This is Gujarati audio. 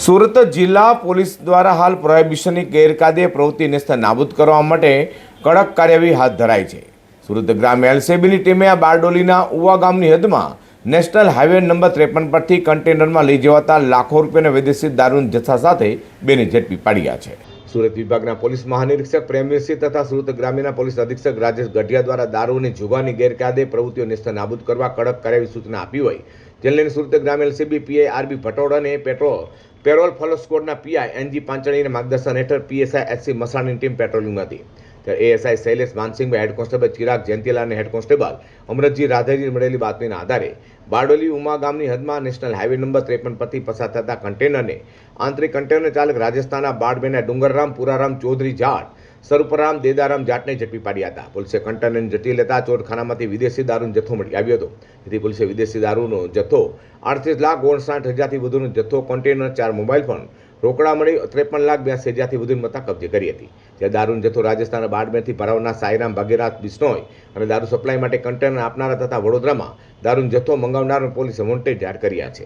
સુરત જિલ્લા પોલીસ દ્વારા હાલ પ્રોહિબિશનની ગેરકાયદે પ્રવૃત્તિ નાબૂદ કરવા માટે કડક કાર્યવાહી હાથ ધરાઈ છે. સુરત ગ્રામ્ય એલસીબીની ટીમે આ બારડોલીના ઉવા ગામની હદમાં નેશનલ હાઈવે નંબર 53 પરથી કન્ટેનરમાં લઈ જવાતા લાખો રૂપિયાના વિદેશી દારૂના જથ્થા સાથે બેને ઝડપી પાડ્યા છે. સુરત વિભાગના પોલીસ મહાનિરીક્ષક પ્રેમવીરસિંહ તથા સુરત ગ્રામ્યના પોલીસ અધિક્ષક રાજેશ ગઢિયા દ્વારા દારૂ અને જુગારની ગેરકાયદે પ્રવૃત્તિઓ નાબૂદ કરવા કડક કાર્યવાહી સૂચના આપી હોય જેને લઈને સુરત ગ્રામ્ય LCB PI R B Bhatod parole furlough સ્કોડના પીઆઈ એનજી પાંચાણીના માર્ગદર્શન હેઠળ પીએસઆઈ એચસી મસાણીની ટીમ પેટ્રોલિંગમાં હતી. ત્યારે ASI Shailesh Mansinhbhai, head constable Chirag Jayantilal અને હેડ કોન્સ્ટેબલ અમરતજી રાધાજી મળેલી બાતમીના આધારે બારડોલી ઉમા ગામની હદમાં નેશનલ હાઈવે નંબર 53 પરથી પસાર થતા કન્ટેનરને આંતરિક કન્ટેનર ચાલક રાજસ્થાનના બાડમેના ડુંગરરામ પુરારામ ચૌધરી જાટ સરુપરામ દેદારામ જાટને ઝડપી પાડ્યા હતા. પોલીસે કન્ટેનરને ઝડપી લેતા ચોરખાનામાંથી વિદેશી દારૂનો જથ્થો મળી આવ્યો હતો. જેથી પોલીસે વિદેશી દારૂનો જથ્થો 38,59,60,000થી વધુનો જથ્થો, કન્ટેનર, 4 મોબાઈલ ફોન, રોકડા મળી 53,82,000થી વધુની મત્તા કબજે કરી હતી. જ્યારે દારૂનો જથ્થો રાજસ્થાનના બાડમેરથી ભરાવનાર સાઈરામ ભાગીરાજ બિશ્નોઈ અને દારૂ સપ્લાય માટે કન્ટેનર આપનારા તથા વડોદરામાં દારૂનો જથ્થો મંગાવનાર પોલીસે વોન્ટેડ જાહેર કર્યા છે.